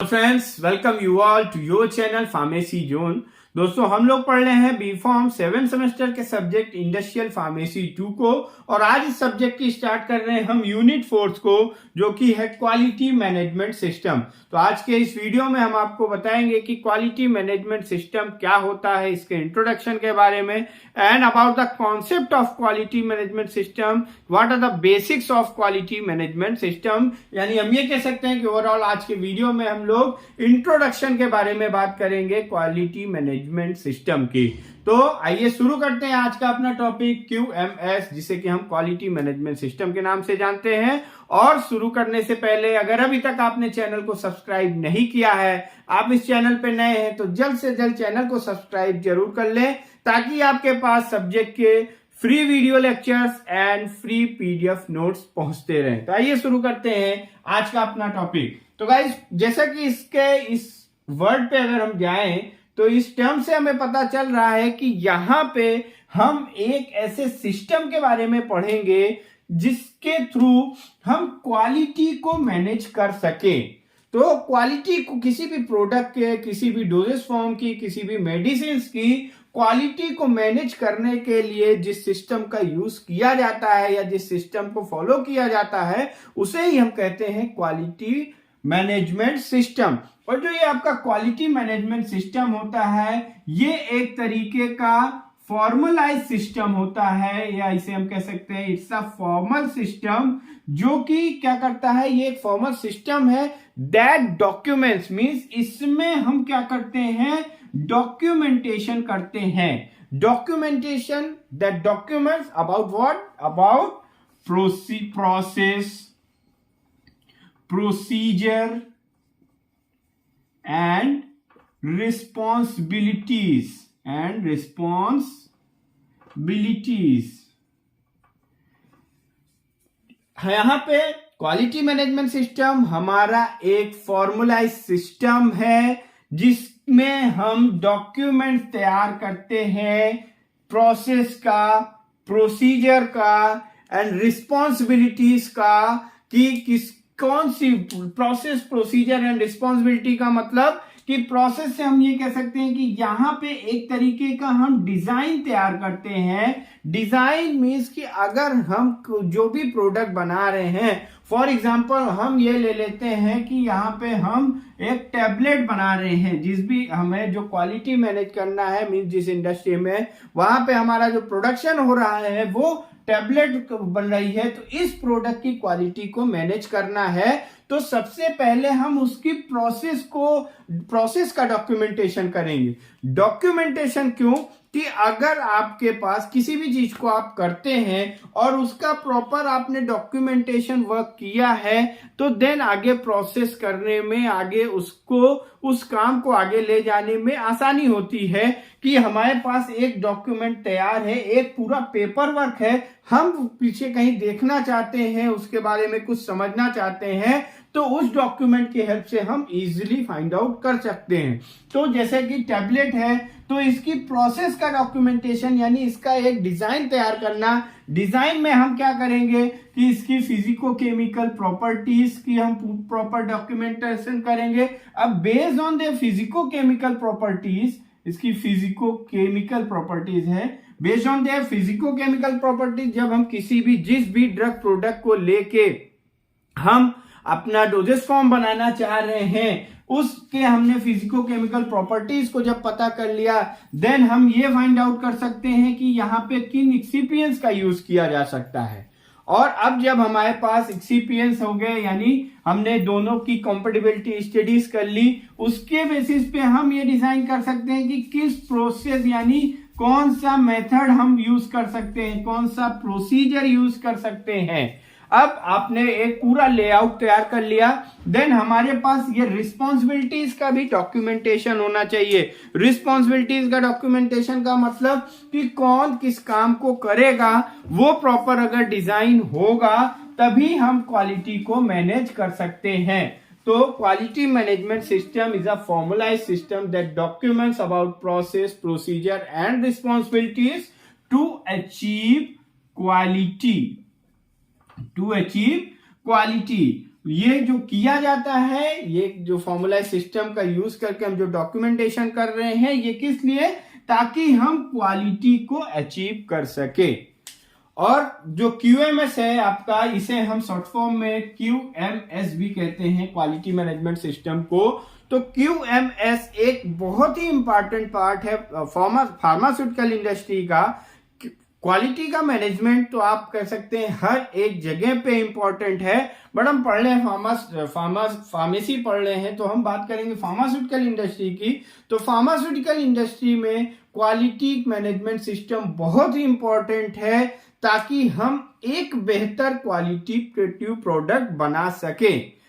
Friends, welcome you all to your channel pharmacy zone. दोस्तों, हम लोग पढ़ रहे हैं बी फॉर्म 7 सेमेस्टर के सब्जेक्ट इंडस्ट्रियल फार्मेसी 2 को, और आज इस सब्जेक्ट की स्टार्ट कर रहे हैं हम यूनिट 4 को, जो कि है क्वालिटी मैनेजमेंट सिस्टम। तो आज के इस वीडियो में हम आपको बताएंगे कि क्वालिटी मैनेजमेंट सिस्टम क्या होता है, इसके इंट्रोडक्शन के बारे में, and about the concept of quality management system, what are the basics of quality management system. यानी हम ये कह सकते हैं कि ओवरऑल आज के वीडियो में हम लोग इंट्रोडक्शन के बारे में बात करेंगे क्वालिटी मैनेजमेंट सिस्टम की। तो आइए शुरू करते हैं आज का अपना टॉपिक QMS, जिसे कि हम क्वालिटी मैनेजमेंट सिस्टम के नाम से जानते हैं। और शुरू करने से पहले अगर अभी तक आपने चैनल को सब्सक्राइब नहीं किया है, आप इस चैनल पे नए हैं, तो जल्द से जल्द चैनल को सब्सक्राइब जरूर कर लें, ताकि आपके पास सब्जेक्ट के free video lectures and free PDF notes पहुंचते रहें। तो आइए शुरू करते हैं आज का अपना टॉपिक। तो गाइस, जैसा कि इसके इस वर्ड पे अगर हम जाएं, तो इस टर्म से हमें पता चल रहा है कि यहां पे हम एक ऐसे सिस्टम के बारे में पढ़ेंगे जिसके थ्रू हम क्वालिटी को मैनेज कर सके। तो क्वालिटी को किसी भी प्रोडक्ट के, किसी भी डोजेस फॉर्म की, किसी भी मेडिसिन की क्वालिटी को मैनेज करने के लिए जिस सिस्टम का यूज किया जाता है या जिस सिस्टम को फॉलो किया जाता है, उसे ही हम कहते हैं क्वालिटी मैनेजमेंट सिस्टम। और जो ये आपका क्वालिटी मैनेजमेंट सिस्टम होता है, ये एक तरीके का फॉर्मलाइज सिस्टम होता है, या इसे हम कह सकते हैं इट्स अ फॉर्मल सिस्टम, जो कि क्या करता है, ये एक फॉर्मल सिस्टम है दैट डॉक्यूमेंट्स, मींस इसमें हम क्या करते हैं, डॉक्यूमेंटेशन करते हैं। Documentation that documents about what, about process, procedure and responsibilities यहां पे क्वालिटी मैनेजमेंट सिस्टम हमारा एक फॉर्मुलाइज सिस्टम है, जिसमें हम डॉक्यूमेंट तैयार करते हैं प्रोसेस का, प्रोसीजर का एंड रिस्पॉन्सिबिलिटीज का, कि कौन सी प्रोसेस, प्रोसीजर एंड रिस्पॉन्सिबिलिटी का मतलब कि प्रोसेस से हम ये कह सकते हैं कि यहां पे एक तरीके का हम डिजाइन तैयार करते हैं। डिजाइन मीन्स कि अगर हम जो भी प्रोडक्ट बना रहे हैं, फॉर एग्जांपल हम ये ले लेते हैं कि यहाँ पे हम एक टैबलेट बना रहे हैं, जिस भी हमें जो क्वालिटी मैनेज करना है, मीन्स जिस इंडस्ट्री में वहां पे हमारा जो प्रोडक्शन हो रहा है वो टैबलेट बन रही है, तो इस प्रोडक्ट की क्वालिटी को मैनेज करना है। तो सबसे पहले हम उसकी प्रोसेस का डॉक्यूमेंटेशन करेंगे। डॉक्यूमेंटेशन क्यों? कि अगर आपके पास किसी भी चीज को आप करते हैं और उसका प्रॉपर आपने डॉक्यूमेंटेशन वर्क किया है, तो देन आगे प्रोसेस करने में, आगे उसको, उस काम को आगे ले जाने में आसानी होती है। कि हमारे पास एक डॉक्यूमेंट तैयार है, एक पूरा पेपर वर्क है, हम पीछे कहीं देखना चाहते हैं, उसके बारे में कुछ समझना चाहते हैं, तो उस डॉक्यूमेंट की हेल्प से हम इजीली फाइंड आउट कर सकते हैं। तो जैसे कि टैबलेट है, तो इसकी प्रोसेस का डॉक्यूमेंटेशन, यानी इसका एक डिजाइन तैयार करना। डिजाइन में हम क्या करेंगे कि इसकी फिजिको केमिकल प्रॉपर्टीज की हम प्रॉपर डॉक्यूमेंटेशन करेंगे। अब based on the physico chemical properties, इसकी फिजिको केमिकल प्रॉपर्टीज है, based on the physico chemical properties, जब हम किसी भी, जिस भी ड्रग प्रोडक्ट को लेके हम अपना डोजेस फॉर्म बनाना चाह रहे हैं, उसके हमने फिजिको केमिकल प्रॉपर्टीज को जब पता कर लिया, देन हम ये फाइंड आउट कर सकते हैं कि यहाँ पे किन एक्सिपिएंट्स का यूज किया जा सकता है। और अब जब हमारे पास एक्सिपिएंट्स हो गए, यानी हमने दोनों की कंपैटिबिलिटी स्टडीज कर ली, उसके बेसिस पे हम ये डिजाइन कर सकते हैं कि किस प्रोसेस, यानी कौन सा मेथड हम यूज कर सकते हैं, कौन सा प्रोसीजर यूज कर सकते हैं। अब आपने एक पूरा लेआउट तैयार कर लिया, देन हमारे पास ये रिस्पॉन्सिबिलिटीज का भी डॉक्यूमेंटेशन होना चाहिए। रिस्पॉन्सिबिलिटीज का डॉक्यूमेंटेशन का मतलब कि कौन किस काम को करेगा, वो प्रॉपर अगर डिजाइन होगा, तभी हम क्वालिटी को मैनेज कर सकते हैं। तो quality management system is a formalised system that documents about process, procedure and responsibilities to achieve quality. ये जो किया जाता है, ये जो फॉर्मूलाइज सिस्टम का यूज करके हम जो डॉक्यूमेंटेशन कर रहे हैं, ये किस लिए, ताकि हम क्वालिटी को अचीव कर सके। और जो QMS है आपका, इसे हम शॉर्ट फॉर्म में QMS भी कहते हैं, क्वालिटी मैनेजमेंट सिस्टम को। तो QMS एक बहुत ही इंपॉर्टेंट पार्ट है फार्मास्यूटिकल इंडस्ट्री का। क्वालिटी का मैनेजमेंट तो आप कह सकते हैं हर एक जगह पे इंपॉर्टेंट है, बट हम पढ़ रहे हैं फार्मेसी पढ़ रहे हैं, तो हम बात करेंगे फार्मास्यूटिकल इंडस्ट्री की। तो फार्मास्यूटिकल इंडस्ट्री में क्वालिटी मैनेजमेंट सिस्टम बहुत ही इंपॉर्टेंट है, ताकि हम एक बेहतर क्वालिटेटिव प्रोडक्ट बना सके।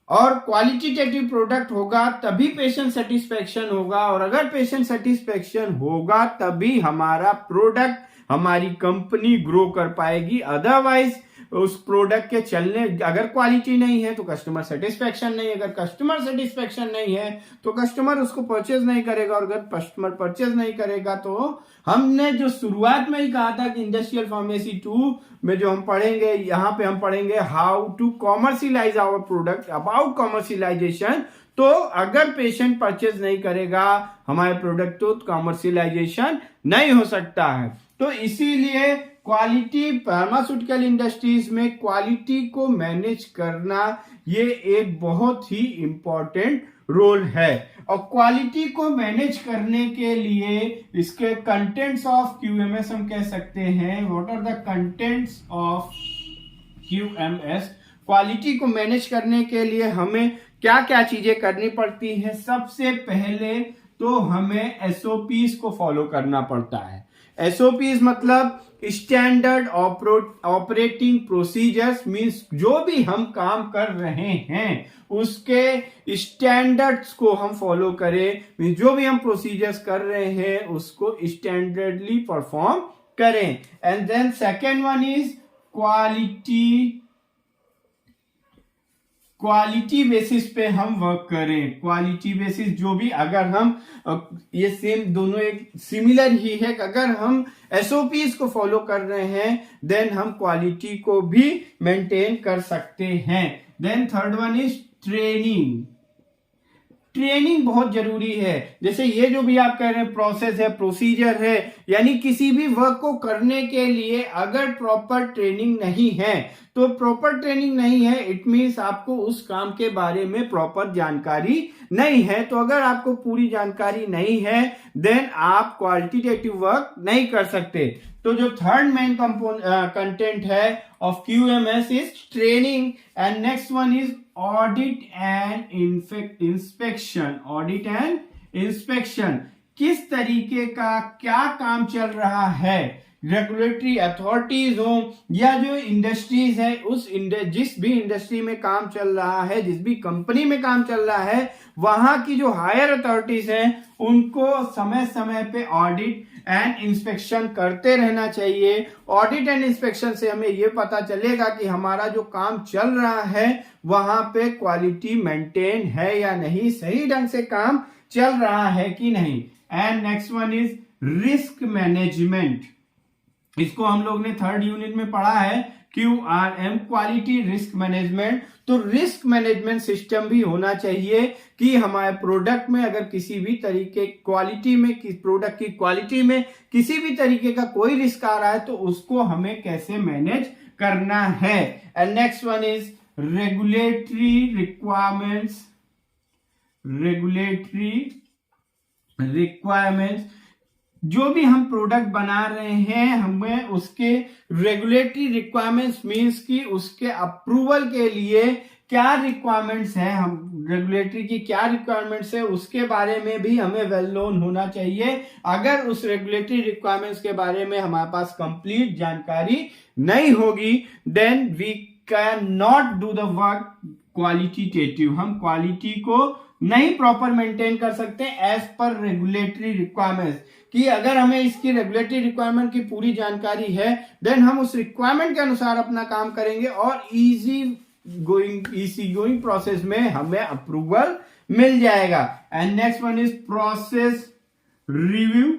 और क्वालिटेटिव प्रोडक्ट होगा तभी पेशेंट सेटिस्फेक्शन होगा, और अगर पेशेंट सेटिस्फेक्शन होगा तभी हमारा प्रोडक्ट, हमारी कंपनी ग्रो कर पाएगी। अदरवाइज उस प्रोडक्ट के चलने, अगर क्वालिटी नहीं है तो कस्टमर सेटिस्फेक्शन नहीं, अगर कस्टमर सेटिस्फेक्शन नहीं है तो कस्टमर उसको परचेज नहीं करेगा, और अगर कस्टमर परचेज नहीं करेगा तो हमने जो शुरुआत में ही कहा था कि इंडस्ट्रियल फार्मेसी 2 में जो हम पढ़ेंगे, यहाँ पे हम पढ़ेंगे how to commercialise our product, about commercialisation. तो अगर पेशेंट परचेज नहीं करेगा हमारे प्रोडक्ट तो कॉमर्शियलाइजेशन नहीं हो सकता है। तो इसीलिए क्वालिटी, फार्मास्यूटिकल इंडस्ट्रीज में क्वालिटी को मैनेज करना ये एक बहुत ही इंपॉर्टेंट रोल है। और क्वालिटी को मैनेज करने के लिए इसके कंटेंट्स ऑफ QMS हम कह सकते हैं। What are the contents of QMS? Quality को मैनेज करने के लिए हमें क्या क्या चीजें करनी पड़ती हैं? सबसे पहले तो हमें SOPs को फॉलो करना पड़ता है। SOPs मतलब स्टैंडर्ड ऑपरेटिंग प्रोसीजर्स, मींस जो भी हम काम कर रहे हैं उसके स्टैंडर्ड्स को हम फॉलो करें, मींस जो भी हम प्रोसीजर्स कर रहे हैं उसको स्टैंडर्डली परफॉर्म करें। And then second one is quality basis पे हम वर्क करें। क्वालिटी बेसिस जो भी, अगर हम ये सेम दोनों एक सिमिलर ही है, अगर हम SOPs को फॉलो कर रहे हैं देन हम क्वालिटी को भी मेंटेन कर सकते हैं। Then third one is training. Training बहुत जरूरी है। जैसे ये जो भी आप कह रहे हैं प्रोसेस है, प्रोसीजर है, यानी किसी भी वर्क को करने के लिए अगर प्रॉपर ट्रेनिंग नहीं है, तो प्रॉपर ट्रेनिंग नहीं है इट मीन्स आपको उस काम के बारे में प्रॉपर जानकारी नहीं है। तो अगर आपको पूरी जानकारी नहीं है देन आप क्वालिटेटिव वर्क नहीं कर सकते। तो जो थर्ड मेन कंटेंट है of QMS is training. And next one is audit and inspection. Audit and inspection, किस तरीके का क्या काम चल रहा है, रेगुलेटरी अथॉरिटीज हो या जो इंडस्ट्रीज है, जिस भी इंडस्ट्री में काम चल रहा है, जिस भी कंपनी में काम चल रहा है, वहां की जो हायर अथॉरिटीज हैं उनको समय समय पे ऑडिट एंड इंस्पेक्शन करते रहना चाहिए। ऑडिट एंड इंस्पेक्शन से हमें यह पता चलेगा कि हमारा जो काम चल रहा है वहां पे क्वालिटी मेंटेन है या नहीं, सही ढंग से काम चल रहा है कि नहीं। And next one is risk management. इसको हम लोग ने थर्ड यूनिट में पढ़ा है, QRM, क्वालिटी रिस्क मैनेजमेंट। तो रिस्क मैनेजमेंट सिस्टम भी होना चाहिए कि हमारे प्रोडक्ट में अगर किसी भी तरीके क्वालिटी में, प्रोडक्ट की क्वालिटी में किसी भी तरीके का कोई रिस्क आ रहा है तो उसको हमें कैसे मैनेज करना है। And next one is regulatory requirements. जो भी हम प्रोडक्ट बना रहे हैं हमें उसके रेगुलेटरी रिक्वायरमेंट्स मींस कि उसके अप्रूवल के लिए क्या रिक्वायरमेंट्स है, हम रेगुलेटरी की क्या रिक्वायरमेंट्स है उसके बारे में भी हमें वेल नोन होना चाहिए। अगर उस रेगुलेटरी रिक्वायरमेंट्स के बारे में हमारे पास कंप्लीट जानकारी नहीं होगी then we can not do the work qualitative. हम क्वालिटी को नहीं प्रॉपर मेंटेन कर सकते एज पर रेगुलेटरी रिक्वायरमेंट्स, कि अगर हमें इसकी रेगुलेटरी रिक्वायरमेंट की पूरी जानकारी है देन हम उस रिक्वायरमेंट के अनुसार अपना काम करेंगे और इजी गोइंग प्रोसेस में हमें अप्रूवल मिल जाएगा। And next one is process review.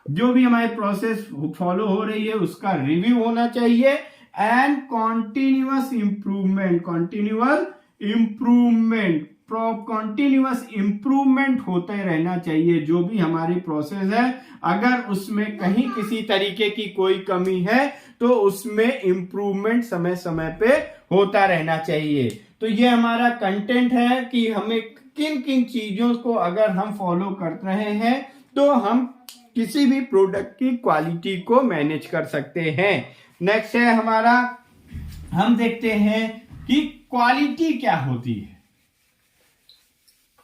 जो भी हमारी प्रोसेस फॉलो हो रही है उसका रिव्यू होना चाहिए। And continuous improvement. Continuous improvement, continuous improvement होते रहना चाहिए। जो भी हमारी प्रोसेस है, अगर उसमें कहीं किसी तरीके की कोई कमी है तो उसमें इम्प्रूवमेंट समय समय पे होता रहना चाहिए। तो ये हमारा कंटेंट है कि हमें किन किन चीजों को अगर हम फॉलो कर रहे हैं तो हम किसी भी प्रोडक्ट की क्वालिटी को मैनेज कर सकते हैं। नेक्स्ट है हमारा, हम देखते हैं कि क्वालिटी क्या होती है।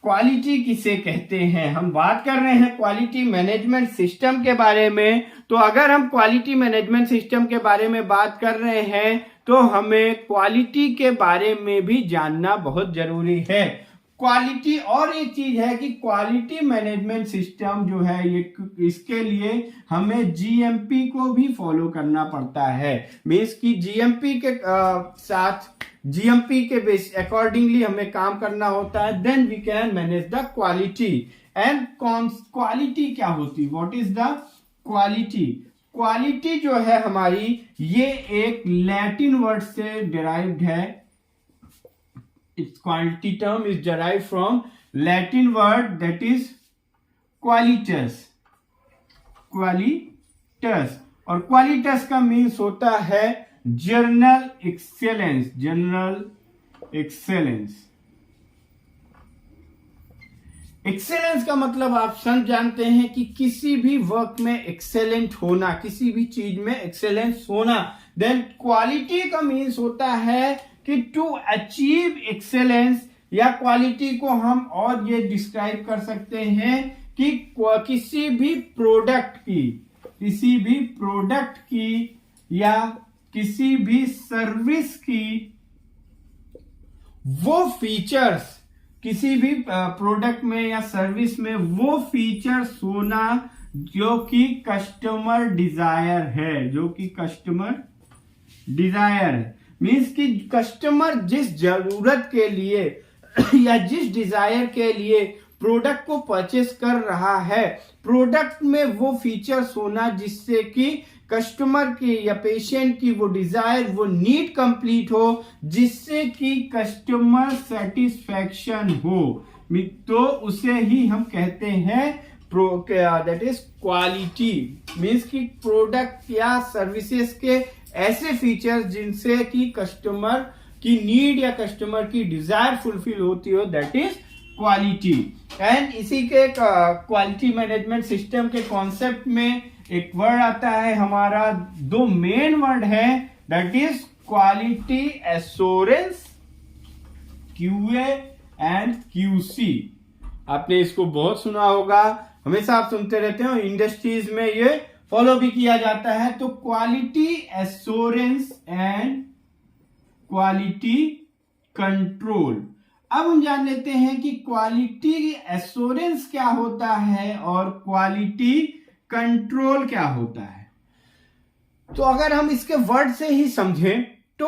क्वालिटी किसे कहते हैं? हम बात कर रहे हैं क्वालिटी मैनेजमेंट सिस्टम के बारे में। तो अगर हम क्वालिटी मैनेजमेंट सिस्टम के बारे में बात कर रहे हैं तो हमें क्वालिटी के बारे में भी जानना बहुत जरूरी है। क्वालिटी, और एक चीज है कि क्वालिटी मैनेजमेंट सिस्टम जो है ये, इसके लिए हमें जीएमपी को भी फॉलो करना पड़ता है। मीन्स कि जीएमपी के साथ, जीएमपी के बेस अकॉर्डिंगली हमें काम करना होता है। Then we can manage the quality. And quality क्या होती, what is the quality? Quality जो है हमारी, ये एक लैटिन वर्ड से डिराइव्ड है। its quality term is derived from Latin word that is qualitas, qualitas, और qualitas का मीन्स होता है general excellence, general excellence. Excellence का मतलब आप सब जानते हैं कि किसी भी वर्क में एक्सेलेंट होना, किसी भी चीज में एक्सेलेंस होना। देन क्वालिटी का मीन्स होता है कि टू अचीव एक्सेलेंस, या क्वालिटी को हम और ये डिस्क्राइब कर सकते हैं कि किसी भी प्रोडक्ट की, किसी भी प्रोडक्ट की या किसी भी सर्विस की वो फीचर्स, किसी भी प्रोडक्ट में या सर्विस में वो फीचर्स होना जो कि कस्टमर डिजायर है, जो कि कस्टमर डिजायर है। मीन्स कि कस्टमर जिस जरूरत के लिए या जिस डिजायर के लिए प्रोडक्ट को परचेस कर रहा है, प्रोडक्ट में वो फीचर्स होना जिससे कि कस्टमर की या पेशेंट की वो डिजायर, वो नीड कंप्लीट हो, जिससे कि कस्टमर सेटिस्फैक्शन हो, तो उसे ही हम कहते हैं दैट इज क्वालिटी। मीन्स कि प्रोडक्ट या सर्विसेज के ऐसे फीचर्स जिनसे कि कस्टमर की नीड या कस्टमर की डिजायर फुलफिल होती हो, दैट इज क्वालिटी। एंड इसी के क्वालिटी मैनेजमेंट सिस्टम के कॉन्सेप्ट में एक वर्ड आता है हमारा, दो मेन वर्ड है, that is quality assurance, QA and QC. आपने इसको बहुत सुना होगा, हमेशा आप सुनते रहते हो, इंडस्ट्रीज में ये फॉलो भी किया जाता है। तो quality assurance and quality control. अब हम जान लेते हैं कि क्वालिटी एश्योरेंस क्या होता है और क्वालिटी कंट्रोल क्या होता है। तो अगर हम इसके वर्ड से ही समझें तो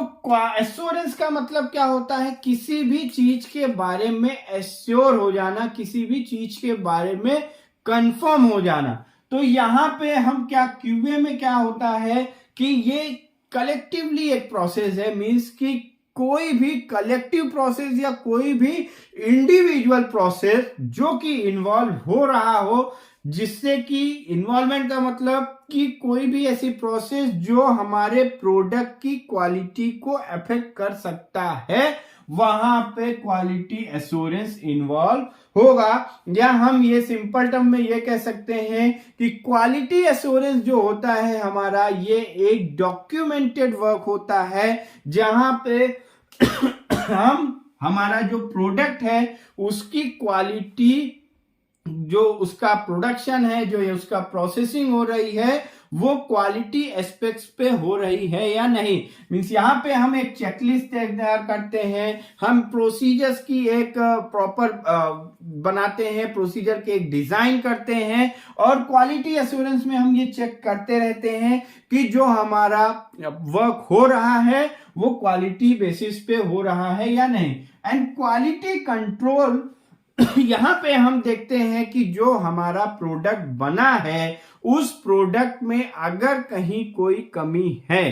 एश्योरेंस का मतलब क्या होता है, किसी भी चीज के बारे में एश्योर हो जाना, किसी भी चीज के बारे में कंफर्म हो जाना। तो यहां पे हम क्या, क्यूए में क्या होता है कि ये कलेक्टिवली एक प्रोसेस है। मींस कि कोई भी कलेक्टिव प्रोसेस या कोई भी इंडिविजुअल प्रोसेस जो कि इन्वॉल्व हो रहा हो, जिससे कि इन्वॉल्वमेंट का मतलब कि कोई भी ऐसी प्रोसेस जो हमारे प्रोडक्ट की क्वालिटी को अफेक्ट कर सकता है, वहां पे क्वालिटी एश्योरेंस इन्वॉल्व होगा। या हम ये सिंपल टर्म में ये कह सकते हैं कि क्वालिटी एश्योरेंस जो होता है हमारा, ये एक डॉक्यूमेंटेड वर्क होता है, जहां पे हमारा जो प्रोडक्ट है उसकी क्वालिटी, जो उसका प्रोडक्शन है, जो उसका प्रोसेसिंग हो रही है, वो क्वालिटी एस्पेक्ट्स पे हो रही है या नहीं। मींस यहाँ पे हम एक चेकलिस्ट तैयार करते हैं, हम प्रोसीजर्स की एक प्रॉपर बनाते हैं, प्रोसीजर के एक डिजाइन करते हैं, और क्वालिटी एश्योरेंस में हम ये चेक करते रहते हैं कि जो हमारा वर्क हो रहा है वो क्वालिटी बेसिस पे हो रहा है या नहीं। एंड क्वालिटी कंट्रोल, यहां पे हम देखते हैं कि जो हमारा प्रोडक्ट बना है उस प्रोडक्ट में अगर कहीं कोई कमी है,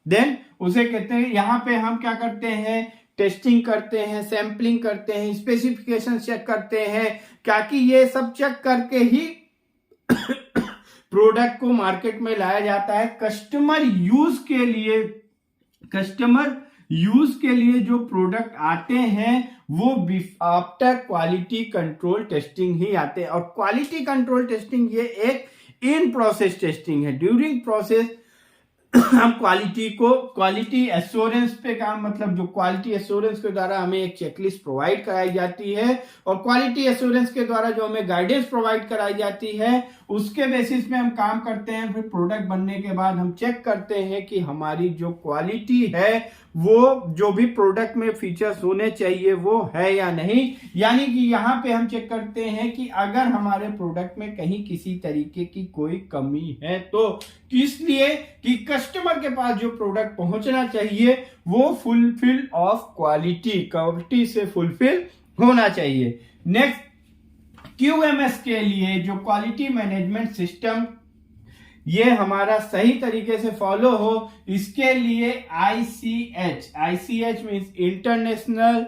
देन उसे कहते हैं, यहां पे हम क्या करते हैं टेस्टिंग करते हैं, सैंपलिंग करते हैं, स्पेसिफिकेशन चेक करते हैं, ताकि ये सब चेक करके ही प्रोडक्ट को मार्केट में लाया जाता है। कस्टमर यूज के लिए जो प्रोडक्ट आते हैं वो आफ्टर क्वालिटी कंट्रोल टेस्टिंग ही आते हैं। और क्वालिटी कंट्रोल टेस्टिंग ये एक इन प्रोसेस टेस्टिंग है। ड्यूरिंग प्रोसेस हम क्वालिटी एश्योरेंस पे काम, मतलब जो क्वालिटी एश्योरेंस के द्वारा हमें एक चेकलिस्ट प्रोवाइड कराई जाती है और क्वालिटी एश्योरेंस के द्वारा जो हमें गाइडेंस प्रोवाइड कराई जाती है उसके बेसिस पे हम काम करते हैं। फिर प्रोडक्ट बनने के बाद हम चेक करते हैं कि हमारी जो क्वालिटी है वो जो भी प्रोडक्ट में फीचर्स होने चाहिए वो है या नहीं। यानी कि यहाँ पे हम चेक करते हैं कि अगर हमारे प्रोडक्ट में कहीं किसी तरीके की कोई कमी है तो, इसलिए कि कस्टमर के पास जो प्रोडक्ट पहुंचना चाहिए वो फुलफिल ऑफ क्वालिटी से फुलफिल होना चाहिए। नेक्स्ट, QMS के लिए जो क्वालिटी मैनेजमेंट सिस्टम ये हमारा सही तरीके से फॉलो हो, इसके लिए ICH means international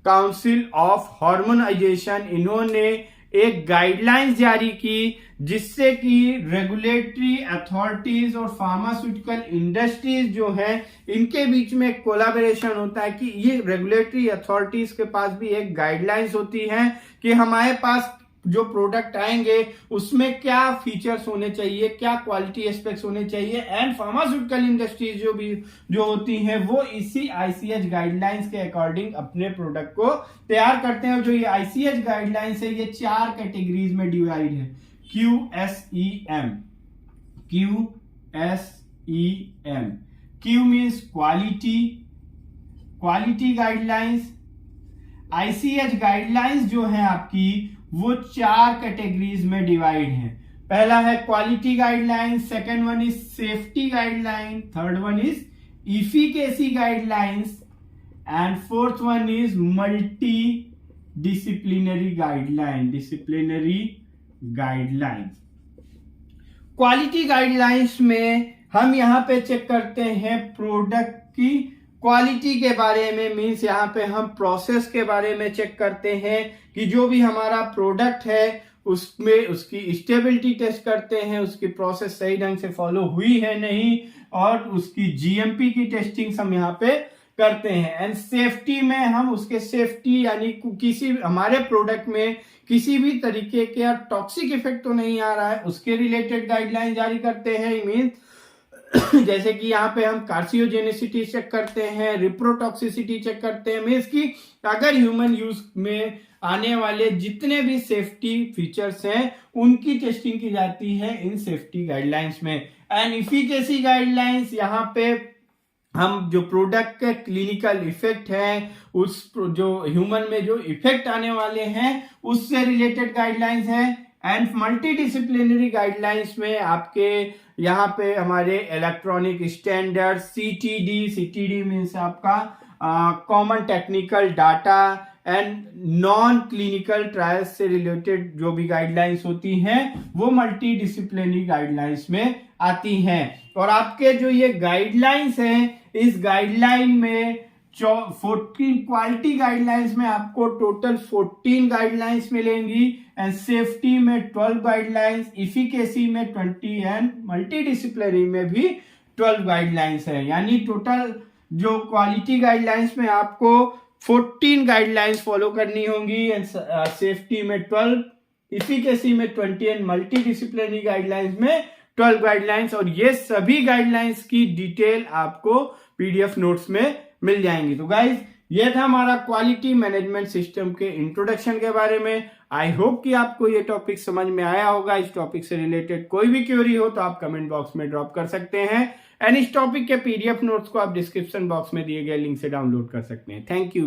council of harmonisation, इन्होंने एक गाइडलाइंस जारी की जिससे कि रेगुलेटरी अथॉरिटीज और फार्मास्यूटिकल इंडस्ट्रीज जो हैं इनके बीच में कोलैबोरेशन होता है कि ये रेगुलेटरी अथॉरिटीज के पास भी एक गाइडलाइंस होती है कि हमारे पास जो प्रोडक्ट आएंगे उसमें क्या फीचर्स होने चाहिए, क्या क्वालिटी एस्पेक्ट्स होने चाहिए। एंड फार्मास्यूटिकल इंडस्ट्रीज जो होती हैं वो इसी ICH गाइडलाइंस के अकॉर्डिंग अपने प्रोडक्ट को तैयार करते हैं। और जो ये ICH गाइडलाइंस है ये 4 कैटेगरीज में डिवाइड है। QSEM Q means quality guidelines. ICH guidelines जो है आपकी वो 4 कैटेगरीज में डिवाइड है। पहला है quality guideline, second one is safety guideline, third one is efficacy guidelines and fourth one is multi disciplinary guidelines. Quality guidelines में हम यहां पे चेक करते हैं प्रोडक्ट की क्वालिटी के बारे में, मीन्स यहाँ पे हम प्रोसेस के बारे में चेक करते हैं कि जो भी हमारा प्रोडक्ट है उसमें उसकी स्टेबिलिटी टेस्ट करते हैं, उसकी प्रोसेस सही ढंग से फॉलो हुई है नहीं, और उसकी GMP की टेस्टिंग हम यहाँ पे करते हैं। एंड सेफ्टी में हम उसके सेफ्टी यानी किसी हमारे प्रोडक्ट में किसी भी तरीके के टॉक्सिक इफेक्ट तो नहीं आ रहा है उसके रिलेटेड गाइडलाइन जारी करते हैं। मीन्स जैसे कि यहाँ पे हम कार्सियोजेनिसिटी चेक करते हैं, रिप्रोटॉक्सिसिटी चेक करते हैं, मीन्स कि अगर ह्यूमन यूज में आने वाले जितने भी सेफ्टी फीचर्स हैं उनकी टेस्टिंग की जाती है इन सेफ्टी गाइडलाइंस में। एंड इफिकेसी गाइडलाइंस, यहाँ पे हम जो प्रोडक्ट के क्लिनिकल इफेक्ट है, उस जो ह्यूमन में जो इफेक्ट आने वाले हैं उससे रिलेटेड गाइडलाइंस है। एंड मल्टी डिसिप्लिनरी गाइडलाइंस में आपके यहाँ पे हमारे इलेक्ट्रॉनिक स्टैंडर्ड CTD मीन्स आपका common technical data and non clinical trials से रिलेटेड जो भी गाइडलाइंस होती हैं वो मल्टी डिसिप्लिनरी गाइडलाइंस में आती हैं। और आपके जो ये गाइडलाइंस हैं इस गाइडलाइन में 14 क्वालिटी गाइडलाइंस में आपको टोटल 14 गाइडलाइंस मिलेंगी एंड सेफ्टी में 12 गाइडलाइंस, इफिकेसी में 20 एंड मल्टी डिसिप्लिनरी में भी 12 गाइडलाइंस है। यानी टोटल जो क्वालिटी गाइडलाइंस में आपको 14 गाइडलाइंस फॉलो करनी होंगी एंड सेफ्टी में 12, इफिकेसी में 20 एंड मल्टी डिसिप्लिनरी गाइडलाइंस में 12 गाइडलाइंस। और ये सभी गाइडलाइंस की डिटेल आपको PDF नोट्स में मिल जाएंगी। तो गाइज ये था हमारा क्वालिटी मैनेजमेंट सिस्टम के इंट्रोडक्शन के बारे में। आई होप कि आपको ये टॉपिक समझ में आया होगा। इस टॉपिक से रिलेटेड कोई भी क्वेरी हो तो आप कमेंट बॉक्स में ड्रॉप कर सकते हैं एंड इस टॉपिक के PDF नोट्स को आप डिस्क्रिप्शन बॉक्स में दिए गए लिंक से डाउनलोड कर सकते हैं। Thank you.